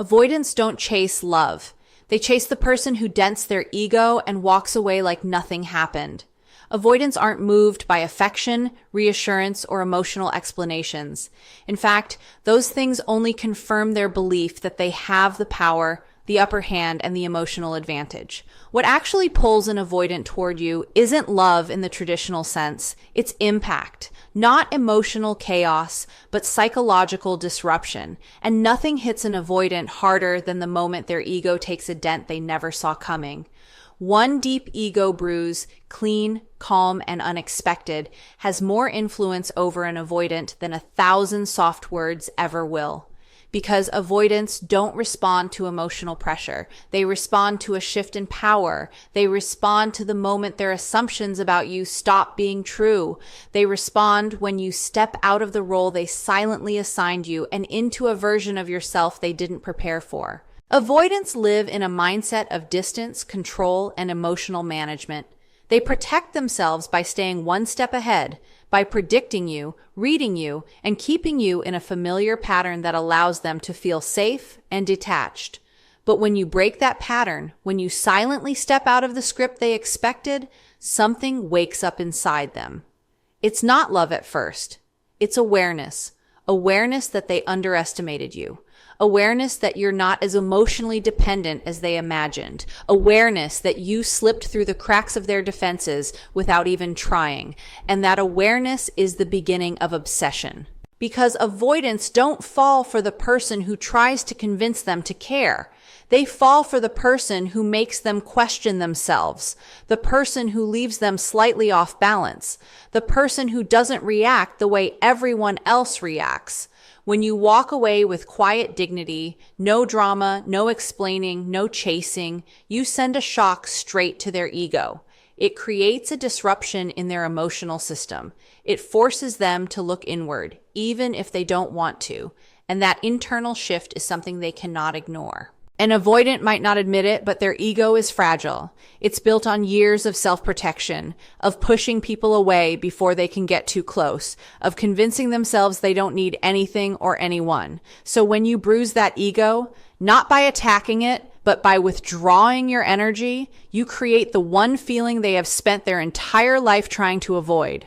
Avoidants don't chase love. They chase the person who dents their ego and walks away like nothing happened. Avoidants aren't moved by affection, reassurance, or emotional explanations. In fact, those things only confirm their belief that they have the power, the upper hand, and the emotional advantage. What actually pulls an avoidant toward you isn't love in the traditional sense, it's impact. Not emotional chaos, but psychological disruption. And nothing hits an avoidant harder than the moment their ego takes a dent they never saw coming. One deep ego bruise, clean, calm, and unexpected, has more influence over an avoidant than 1,000 soft words ever will. Because avoidants don't respond to emotional pressure. They respond to a shift in power. They respond to the moment their assumptions about you stop being true. They respond when you step out of the role they silently assigned you and into a version of yourself they didn't prepare for. Avoidants live in a mindset of distance, control, and emotional management. They protect themselves by staying one step ahead, by predicting you, reading you, and keeping you in a familiar pattern that allows them to feel safe and detached. But when you break that pattern, when you silently step out of the script they expected, something wakes up inside them. It's not love at first. It's awareness. Awareness that they underestimated you. Awareness that you're not as emotionally dependent as they imagined. Awareness that you slipped through the cracks of their defenses without even trying. And that awareness is the beginning of obsession. Because avoidants don't fall for the person who tries to convince them to care. They fall for the person who makes them question themselves, the person who leaves them slightly off balance, the person who doesn't react the way everyone else reacts. When you walk away with quiet dignity, no drama, no explaining, no chasing, you send a shock straight to their ego. It creates a disruption in their emotional system. It forces them to look inward, even if they don't want to. And that internal shift is something they cannot ignore. An avoidant might not admit it, but their ego is fragile. It's built on years of self-protection, of pushing people away before they can get too close, of convincing themselves they don't need anything or anyone. So when you bruise that ego, not by attacking it, but by withdrawing your energy, you create the one feeling they have spent their entire life trying to avoid: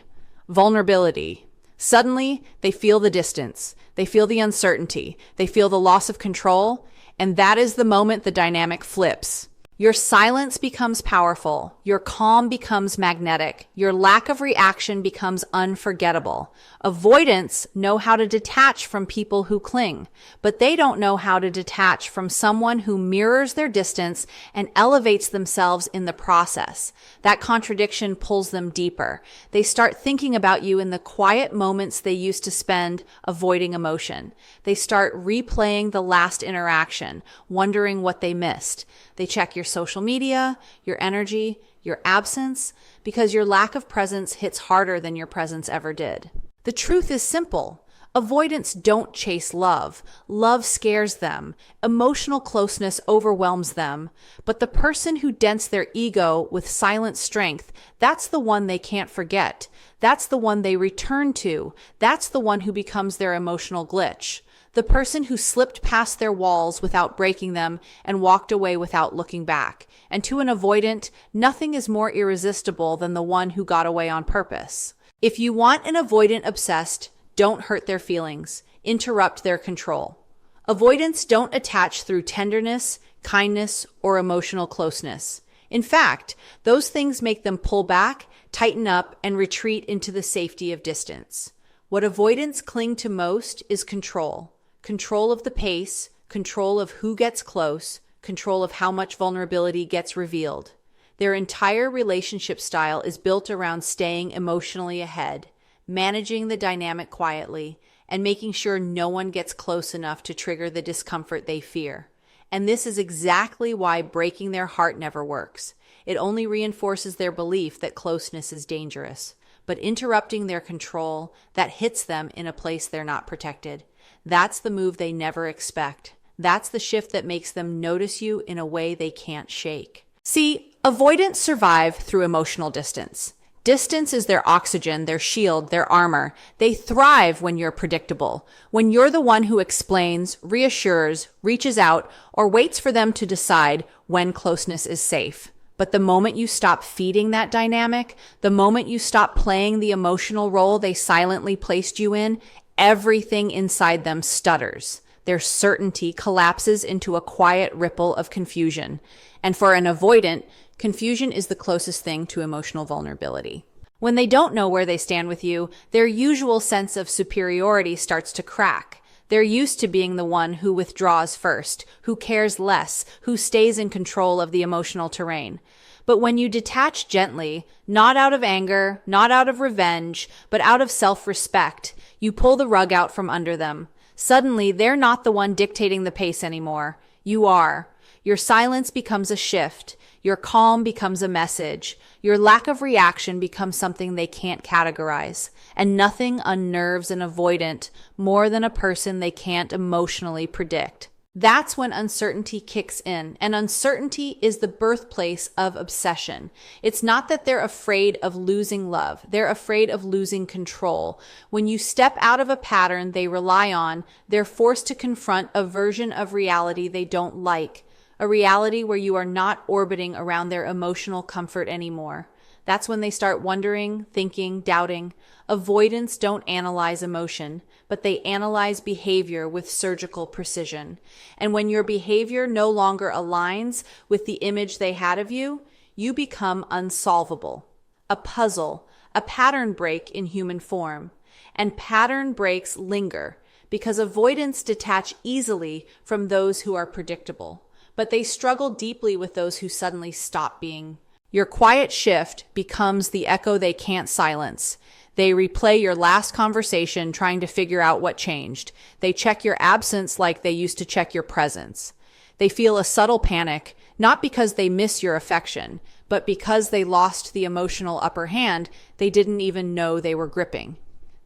vulnerability. Suddenly, they feel the distance. They feel the uncertainty. They feel the loss of control. And that is the moment the dynamic flips. Your silence becomes powerful. Your calm becomes magnetic. Your lack of reaction becomes unforgettable. Avoidants know how to detach from people who cling, but they don't know how to detach from someone who mirrors their distance and elevates themselves in the process. That contradiction pulls them deeper. They start thinking about you in the quiet moments they used to spend avoiding emotion. They start replaying the last interaction, wondering what they missed. They check your social media, your energy, your absence, because your lack of presence hits harder than your presence ever did. The truth is simple. Avoidants don't chase love. Love scares them. Emotional closeness overwhelms them. But the person who dents their ego with silent strength, that's the one they can't forget. That's the one they return to. That's the one who becomes their emotional glitch. The person who slipped past their walls without breaking them and walked away without looking back. And to an avoidant, nothing is more irresistible than the one who got away on purpose. If you want an avoidant obsessed, don't hurt their feelings. Interrupt their control. Avoidants don't attach through tenderness, kindness, or emotional closeness. In fact, those things make them pull back, tighten up, and retreat into the safety of distance. What avoidants cling to most is control. Control of the pace, control of who gets close, control of how much vulnerability gets revealed. Their entire relationship style is built around staying emotionally ahead, managing the dynamic quietly, and making sure no one gets close enough to trigger the discomfort they fear. And this is exactly why breaking their heart never works. It only reinforces their belief that closeness is dangerous. But interrupting their control, that hits them in a place they're not protected. That's the move they never expect. That's the shift that makes them notice you in a way they can't shake. See, avoidants survive through emotional distance. Distance is their oxygen, their shield, their armor. They thrive when you're predictable, when you're the one who explains, reassures, reaches out, or waits for them to decide when closeness is safe. But the moment you stop feeding that dynamic, the moment you stop playing the emotional role they silently placed you in, everything inside them stutters. Their certainty collapses into a quiet ripple of confusion. And for an avoidant, confusion is the closest thing to emotional vulnerability. When they don't know where they stand with you, their usual sense of superiority starts to crack. They're used to being the one who withdraws first, who cares less, who stays in control of the emotional terrain. But when you detach gently, not out of anger, not out of revenge, but out of self-respect, you pull the rug out from under them. Suddenly, they're not the one dictating the pace anymore. You are. Your silence becomes a shift. Your calm becomes a message. Your lack of reaction becomes something they can't categorize. And nothing unnerves an avoidant more than a person they can't emotionally predict. That's when uncertainty kicks in, and uncertainty is the birthplace of obsession. It's not that they're afraid of losing love. They're afraid of losing control. When you step out of a pattern they rely on, they're forced to confront a version of reality they don't like, a reality where you are not orbiting around their emotional comfort anymore. That's when they start wondering, thinking, doubting. Avoidants don't analyze emotion, but they analyze behavior with surgical precision. And when your behavior no longer aligns with the image they had of you, you become unsolvable. A puzzle, a pattern break in human form. And pattern breaks linger because avoidants detach easily from those who are predictable, but they struggle deeply with those who suddenly stop being. Your quiet shift becomes the echo they can't silence. They replay your last conversation trying to figure out what changed. They check your absence like they used to check your presence. They feel a subtle panic, not because they miss your affection, but because they lost the emotional upper hand they didn't even know they were gripping.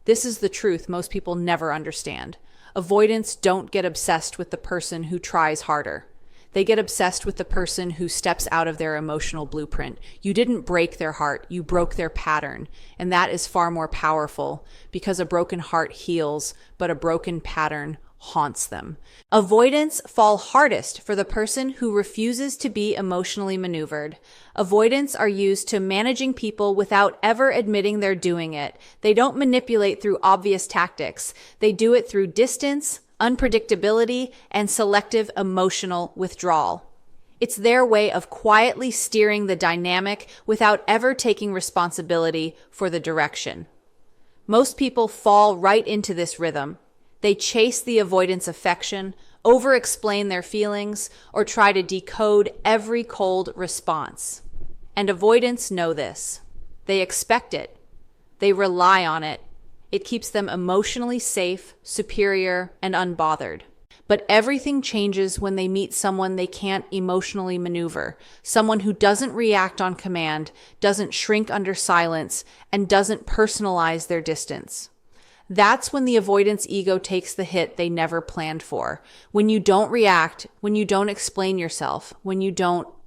This is the truth most people never understand. Avoidants don't get obsessed with the person who tries harder. They get obsessed with the person who steps out of their emotional blueprint. You didn't break their heart, you broke their pattern. And that is far more powerful because a broken heart heals, but a broken pattern haunts them. Avoidants fall hardest for the person who refuses to be emotionally maneuvered. Avoidants are used to managing people without ever admitting they're doing it. They don't manipulate through obvious tactics. They do it through distance, unpredictability, and selective emotional withdrawal. It's their way of quietly steering the dynamic without ever taking responsibility for the direction. Most people fall right into this rhythm. They chase the avoidance affection, over-explain their feelings, or try to decode every cold response. And avoidants know this. They expect it. They rely on it. It keeps them emotionally safe, superior, and unbothered. But everything changes when they meet someone they can't emotionally maneuver, someone who doesn't react on command, doesn't shrink under silence, and doesn't personalize their distance. That's when the avoidance ego takes the hit they never planned for. When you don't react, when you don't explain yourself,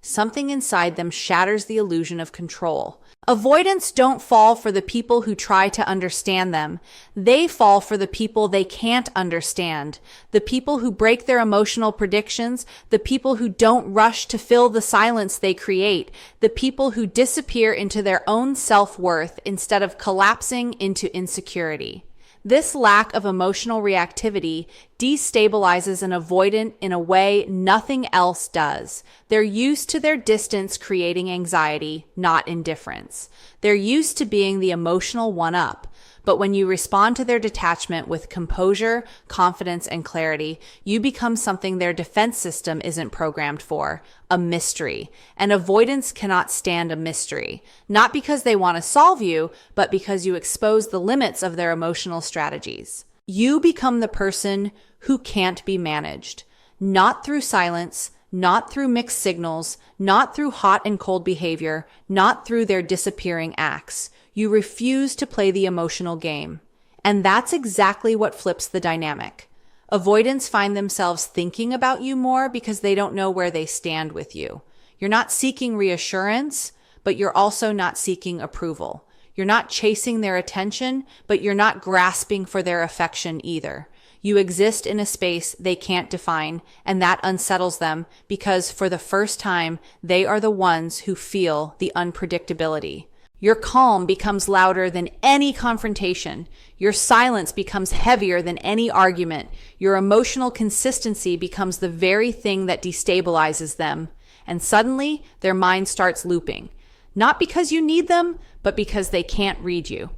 something inside them shatters the illusion of control. Avoidants don't fall for the people who try to understand them. They fall for the people they can't understand. The people who break their emotional predictions, the people who don't rush to fill the silence they create, the people who disappear into their own self-worth instead of collapsing into insecurity. This lack of emotional reactivity destabilizes an avoidant in a way nothing else does. They're used to their distance creating anxiety, not indifference. They're used to being the emotional one-up. But when you respond to their detachment with composure, confidence, and clarity, you become something their defense system isn't programmed for, a mystery. And avoidants cannot stand a mystery, not because they want to solve you, but because you expose the limits of their emotional strategies. You become the person who can't be managed, not through silence, not through mixed signals, not through hot and cold behavior, not through their disappearing acts. You refuse to play the emotional game. And that's exactly what flips the dynamic. Avoidants find themselves thinking about you more because they don't know where they stand with you. You're not seeking reassurance, but you're also not seeking approval. You're not chasing their attention, but you're not grasping for their affection either. You exist in a space they can't define, and that unsettles them because for the first time, they are the ones who feel the unpredictability. Your calm becomes louder than any confrontation. Your silence becomes heavier than any argument. Your emotional consistency becomes the very thing that destabilizes them. And suddenly, their mind starts looping. Not because you need them, but because they can't read you.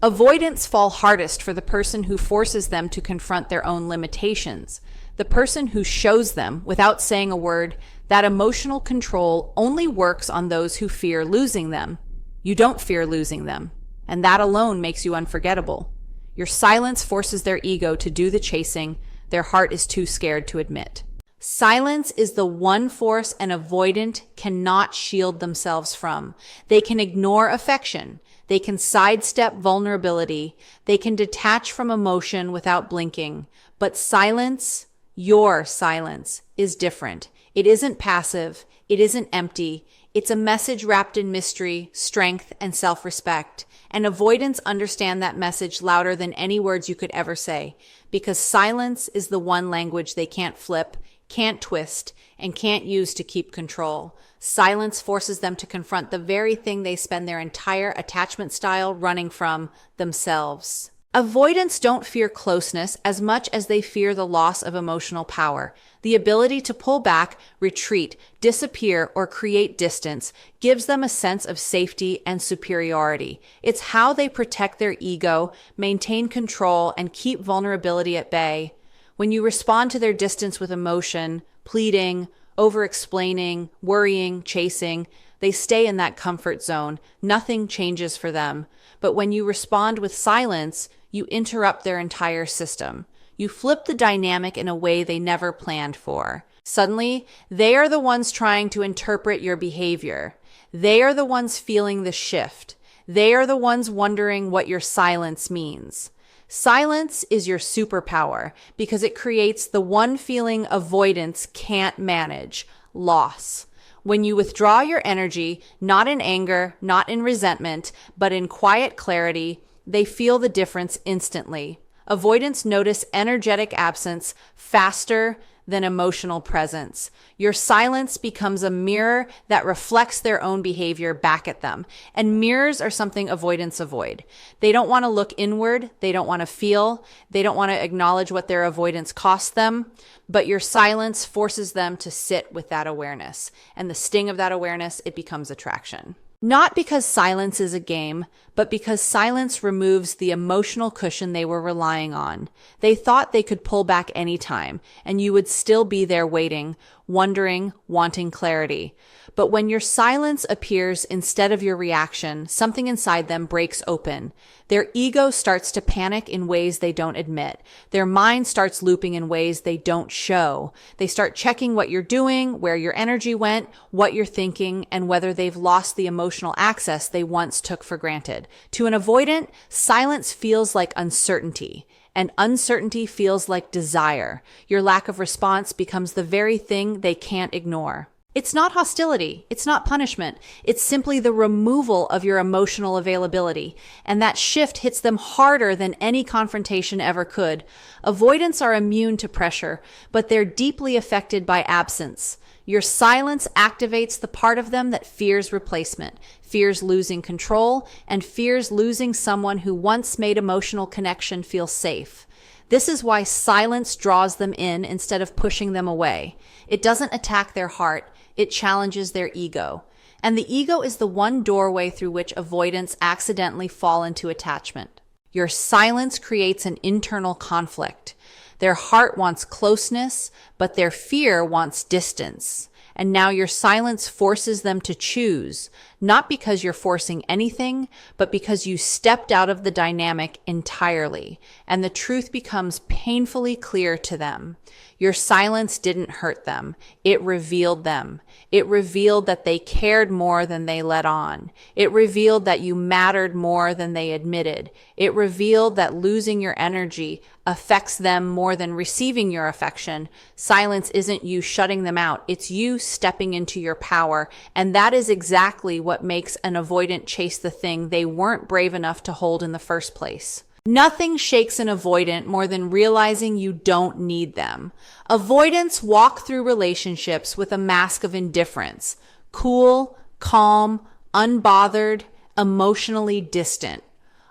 Avoidants fall hardest for the person who forces them to confront their own limitations. The person who shows them, without saying a word, that emotional control only works on those who fear losing them. You don't fear losing them, and that alone makes you unforgettable. Your silence forces their ego to do the chasing their heart is too scared to admit. Silence is the one force an avoidant cannot shield themselves from. They can ignore affection. They can sidestep vulnerability. They can detach from emotion without blinking. But silence, your silence, is different. It isn't passive. It isn't empty. It's a message wrapped in mystery, strength, and self-respect. And avoidants understand that message louder than any words you could ever say, because silence is the one language they can't flip, can't twist, and can't use to keep control. Silence forces them to confront the very thing they spend their entire attachment style running from, themselves. Avoidants don't fear closeness as much as they fear the loss of emotional power. The ability to pull back, retreat, disappear, or create distance gives them a sense of safety and superiority. It's how they protect their ego, maintain control, and keep vulnerability at bay. When you respond to their distance with emotion, pleading, over-explaining, worrying, chasing, they stay in that comfort zone. Nothing changes for them. But when you respond with silence, you interrupt their entire system. You flip the dynamic in a way they never planned for. Suddenly, they are the ones trying to interpret your behavior. They are the ones feeling the shift. They are the ones wondering what your silence means. Silence is your superpower because it creates the one feeling avoidance can't manage: loss. When you withdraw your energy, not in anger, not in resentment, but in quiet clarity, they feel the difference instantly. Avoidants notice energetic absence faster than emotional presence. Your silence becomes a mirror that reflects their own behavior back at them. And mirrors are something avoidants avoid. They don't want to look inward. They don't want to feel. They don't want to acknowledge what their avoidance costs them. But your silence forces them to sit with that awareness. And the sting of that awareness, it becomes attraction. Not because silence is a game, but because silence removes the emotional cushion they were relying on. They thought they could pull back anytime, and you would still be there waiting, wondering, wanting clarity. But when your silence appears instead of your reaction, something inside them breaks open. Their ego starts to panic in ways they don't admit. Their mind starts looping in ways they don't show. They start checking what you're doing, where your energy went, what you're thinking, and whether they've lost the emotional access they once took for granted. To an avoidant, silence feels like uncertainty. And uncertainty feels like desire. Your lack of response becomes the very thing they can't ignore. It's not hostility. It's not punishment. It's simply the removal of your emotional availability. And that shift hits them harder than any confrontation ever could. Avoidants are immune to pressure, but they're deeply affected by absence. Your silence activates the part of them that fears replacement, fears losing control, and fears losing someone who once made emotional connection feel safe. This is why silence draws them in instead of pushing them away. It doesn't attack their heart. It challenges their ego. And the ego is the one doorway through which avoidants accidentally fall into attachment. Your silence creates an internal conflict. Their heart wants closeness, but their fear wants distance. And now your silence forces them to choose, not because you're forcing anything, but because you stepped out of the dynamic entirely. And the truth becomes painfully clear to them. Your silence didn't hurt them. It revealed them. It revealed that they cared more than they let on. It revealed that you mattered more than they admitted. It revealed that losing your energy affects them more than receiving your affection. Silence isn't you shutting them out. It's you stepping into your power. And that is exactly what makes an avoidant chase the thing they weren't brave enough to hold in the first place. Nothing shakes an avoidant more than realizing you don't need them. Avoidants walk through relationships with a mask of indifference, cool, calm, unbothered, emotionally distant.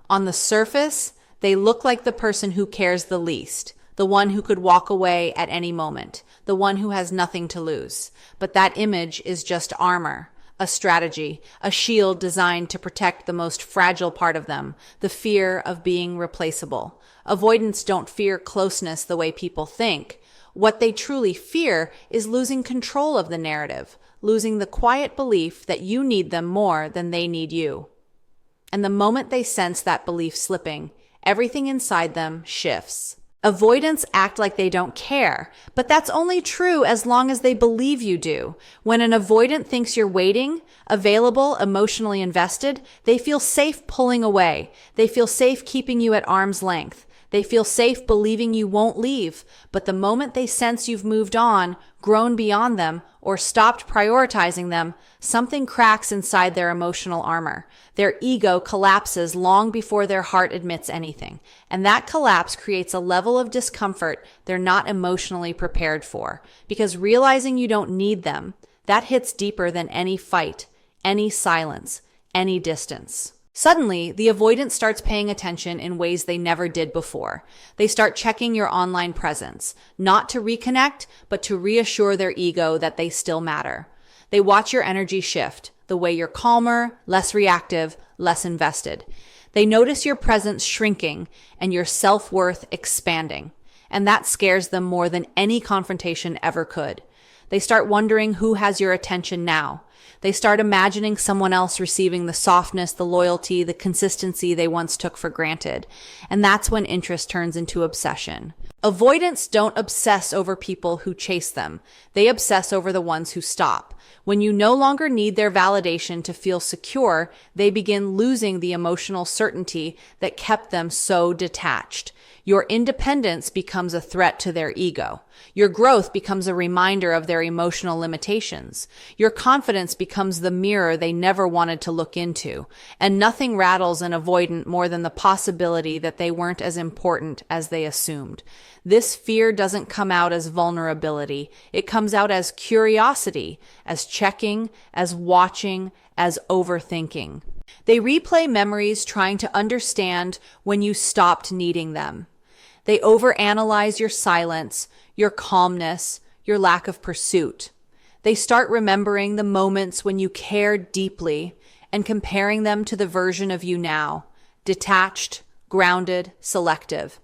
On the surface, they look like the person who cares the least, the one who could walk away at any moment, the one who has nothing to lose. But that image is just armor. A strategy, a shield designed to protect the most fragile part of them, the fear of being replaceable. Avoidants don't fear closeness the way people think. What they truly fear is losing control of the narrative, losing the quiet belief that you need them more than they need you. And the moment they sense that belief slipping, everything inside them shifts. Avoidants act like they don't care, but that's only true as long as they believe you do. When an avoidant thinks you're waiting, available, emotionally invested, they feel safe pulling away. They feel safe keeping you at arm's length. They feel safe believing you won't leave. But the moment they sense you've moved on, grown beyond them, or stopped prioritizing them, something cracks inside their emotional armor. Their ego collapses long before their heart admits anything. And that collapse creates a level of discomfort they're not emotionally prepared for. Because realizing you don't need them, that hits deeper than any fight, any silence, any distance. Suddenly, the avoidant starts paying attention in ways they never did before. They start checking your online presence, not to reconnect, but to reassure their ego that they still matter. They watch your energy shift, the way you're calmer, less reactive, less invested. They notice your presence shrinking and your self-worth expanding. And that scares them more than any confrontation ever could. They start wondering who has your attention now. They start imagining someone else receiving the softness, the loyalty, the consistency they once took for granted. And that's when interest turns into obsession. Avoidants don't obsess over people who chase them. They obsess over the ones who stop. When you no longer need their validation to feel secure, they begin losing the emotional certainty that kept them so detached. Your independence becomes a threat to their ego. Your growth becomes a reminder of their emotional limitations. Your confidence becomes the mirror they never wanted to look into. And nothing rattles an avoidant more than the possibility that they weren't as important as they assumed. This fear doesn't come out as vulnerability. It comes out as curiosity, as checking, as watching, as overthinking. They replay memories trying to understand when you stopped needing them. They overanalyze your silence, your calmness, your lack of pursuit. They start remembering the moments when you cared deeply and comparing them to the version of you now, detached, grounded, selective.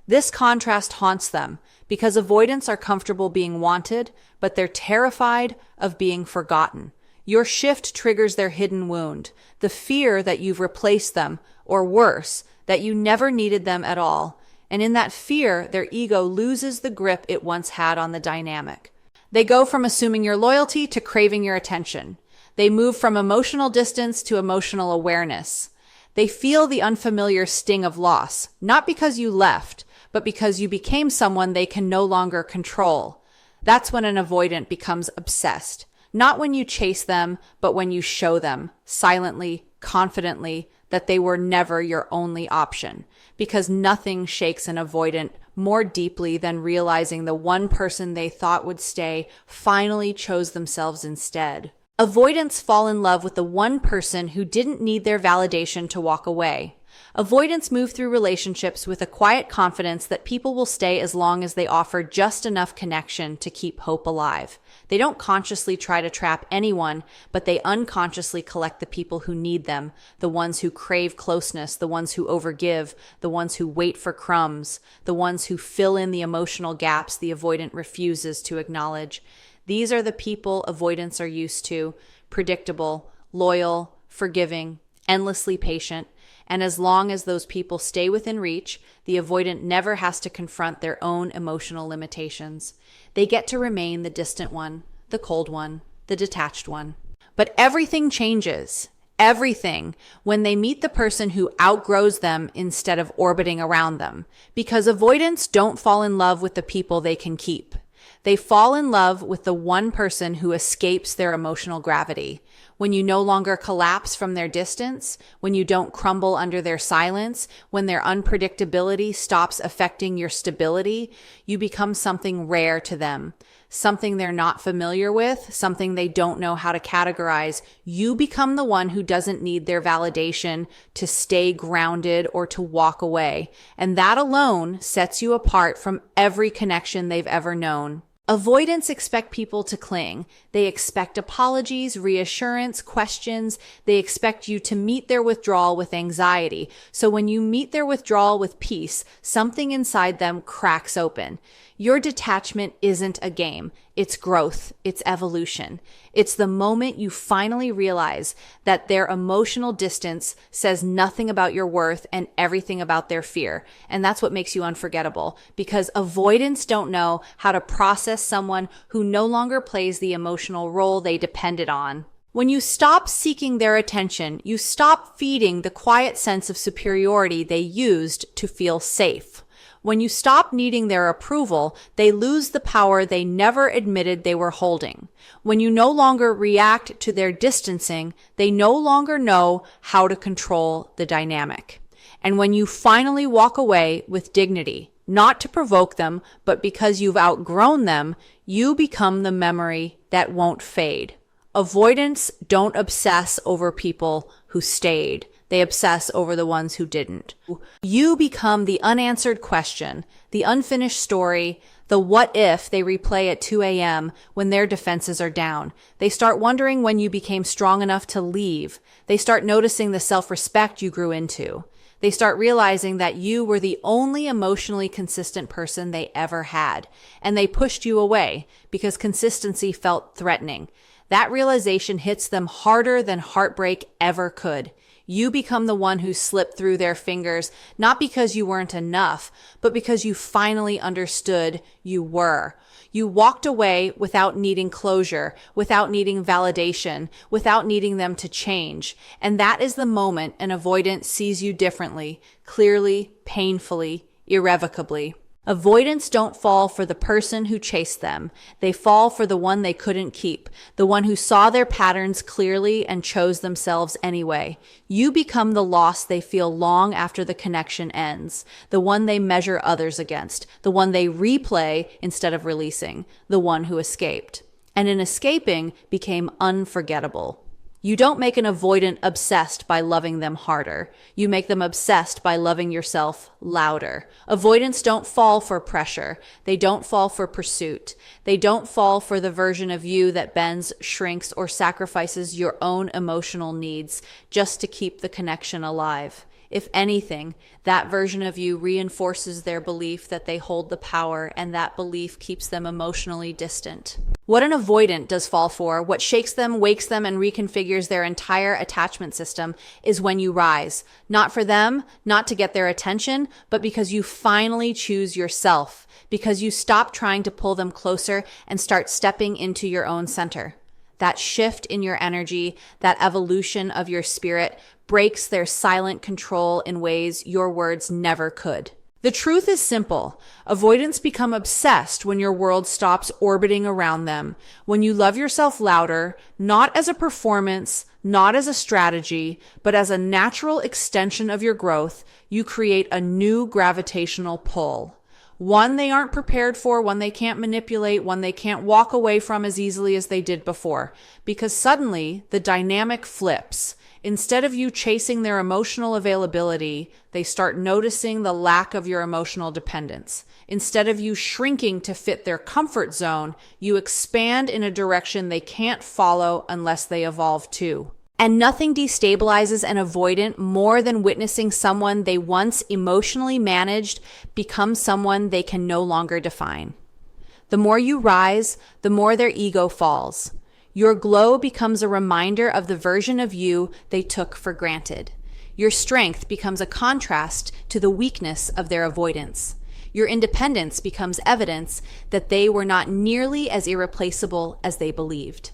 This contrast haunts them because avoidants are comfortable being wanted, but they're terrified of being forgotten. Your shift triggers their hidden wound, the fear that you've replaced them, or worse, that you never needed them at all. And in that fear, their ego loses the grip it once had on the dynamic. They go from assuming your loyalty to craving your attention. They move from emotional distance to emotional awareness. They feel the unfamiliar sting of loss, not because you left, but because you became someone they can no longer control. That's when an avoidant becomes obsessed. Not when you chase them, but when you show them, silently, confidently, that they were never your only option. Because nothing shakes an avoidant more deeply than realizing the one person they thought would stay finally chose themselves instead. Avoidants fall in love with the one person who didn't need their validation to walk away. Avoidants move through relationships with a quiet confidence that people will stay as long as they offer just enough connection to keep hope alive. They don't consciously try to trap anyone, but they unconsciously collect the people who need them, the ones who crave closeness, the ones who overgive, the ones who wait for crumbs, the ones who fill in the emotional gaps the avoidant refuses to acknowledge. These are the people avoidants are used to: predictable, loyal, forgiving, endlessly patient. And as long as those people stay within reach, the avoidant never has to confront their own emotional limitations. They get to remain the distant one, the cold one, the detached one. But everything changes. Everything when they meet the person who outgrows them instead of orbiting around them. Because avoidants don't fall in love with the people they can keep. They fall in love with the one person who escapes their emotional gravity. When you no longer collapse from their distance, when you don't crumble under their silence, when their unpredictability stops affecting your stability, you become something rare to them. Something they're not familiar with, something they don't know how to categorize. You become the one who doesn't need their validation to stay grounded or to walk away. And that alone sets you apart from every connection they've ever known. Avoidants expect people to cling. They expect apologies, reassurance, questions. They expect you to meet their withdrawal with anxiety. So when you meet their withdrawal with peace, something inside them cracks open. Your detachment isn't a game. It's growth. It's evolution. It's the moment you finally realize that their emotional distance says nothing about your worth and everything about their fear. And that's what makes you unforgettable, because avoidants don't know how to process someone who no longer plays the emotional role they depended on. When you stop seeking their attention, you stop feeding the quiet sense of superiority they used to feel safe. When you stop needing their approval, they lose the power they never admitted they were holding. When you no longer react to their distancing, they no longer know how to control the dynamic. And when you finally walk away with dignity, not to provoke them, but because you've outgrown them, you become the memory that won't fade. Avoidants don't obsess over people who stayed. They obsess over the ones who didn't. You become the unanswered question, the unfinished story, the what if they replay at 2 a.m. when their defenses are down. They start wondering when you became strong enough to leave. They start noticing the self-respect you grew into. They start realizing that you were the only emotionally consistent person they ever had. And they pushed you away because consistency felt threatening. That realization hits them harder than heartbreak ever could. You become the one who slipped through their fingers, not because you weren't enough, but because you finally understood you were. You walked away without needing closure, without needing validation, without needing them to change. And that is the moment an avoidant sees you differently, clearly, painfully, irrevocably. Avoidants don't fall for the person who chased them. They fall for the one they couldn't keep, the one who saw their patterns clearly and chose themselves anyway. You become the loss they feel long after the connection ends, the one they measure others against, the one they replay instead of releasing, the one who escaped. And in escaping, became unforgettable. You don't make an avoidant obsessed by loving them harder. You make them obsessed by loving yourself louder. Avoidants don't fall for pressure. They don't fall for pursuit. They don't fall for the version of you that bends, shrinks, or sacrifices your own emotional needs just to keep the connection alive. If anything, that version of you reinforces their belief that they hold the power, and that belief keeps them emotionally distant. What an avoidant does fall for, what shakes them, wakes them, and reconfigures their entire attachment system is when you rise. Not for them, not to get their attention, but because you finally choose yourself, because you stop trying to pull them closer and start stepping into your own center. That shift in your energy, that evolution of your spirit breaks their silent control in ways your words never could. The truth is simple. Avoidants become obsessed when your world stops orbiting around them. When you love yourself louder, not as a performance, not as a strategy, but as a natural extension of your growth, you create a new gravitational pull. One they aren't prepared for, one they can't manipulate, one they can't walk away from as easily as they did before. Because suddenly, the dynamic flips. Instead of you chasing their emotional availability, they start noticing the lack of your emotional dependence. Instead of you shrinking to fit their comfort zone, you expand in a direction they can't follow unless they evolve too. And nothing destabilizes an avoidant more than witnessing someone they once emotionally managed become someone they can no longer define. The more you rise, the more their ego falls. Your glow becomes a reminder of the version of you they took for granted. Your strength becomes a contrast to the weakness of their avoidance. Your independence becomes evidence that they were not nearly as irreplaceable as they believed.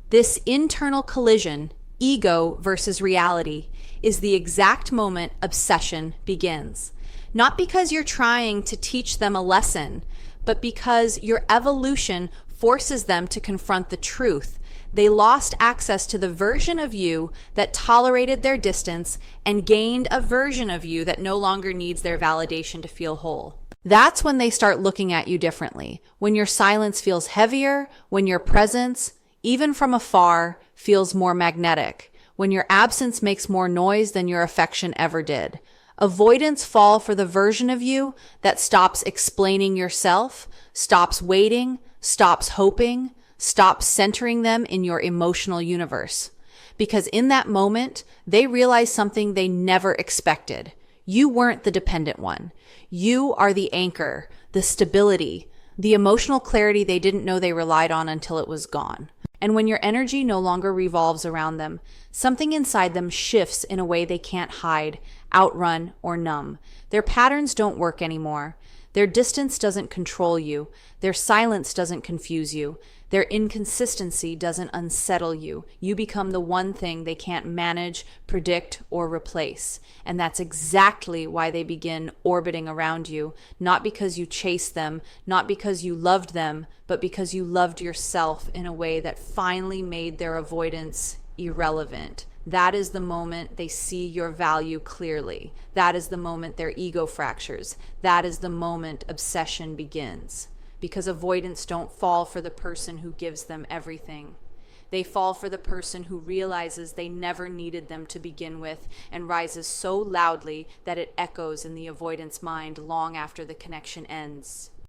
This internal collision, ego versus reality, is the exact moment obsession begins. Not because you're trying to teach them a lesson, but because your evolution forces them to confront the truth. They lost access to the version of you that tolerated their distance and gained a version of you that no longer needs their validation to feel whole. That's when they start looking at you differently, when your silence feels heavier, when your presence, even from afar, feels more magnetic, when your absence makes more noise than your affection ever did. Avoidants fall for the version of you that stops explaining yourself, stops waiting, stops hoping, stops centering them in your emotional universe. Because in that moment, they realize something they never expected. You weren't the dependent one. You are the anchor, the stability, the emotional clarity they didn't know they relied on until it was gone. And when your energy no longer revolves around them, something inside them shifts in a way they can't hide, outrun, or numb. Their patterns don't work anymore. Their distance doesn't control you. Their silence doesn't confuse you. Their inconsistency doesn't unsettle you. You become the one thing they can't manage, predict, or replace. And that's exactly why they begin orbiting around you, not because you chased them, not because you loved them, but because you loved yourself in a way that finally made their avoidance irrelevant. That is the moment they see your value clearly. That is the moment their ego fractures. That is the moment obsession begins. Because avoidants don't fall for the person who gives them everything. They fall for the person who realizes they never needed them to begin with and rises so loudly that it echoes in the avoidant's mind long after the connection ends.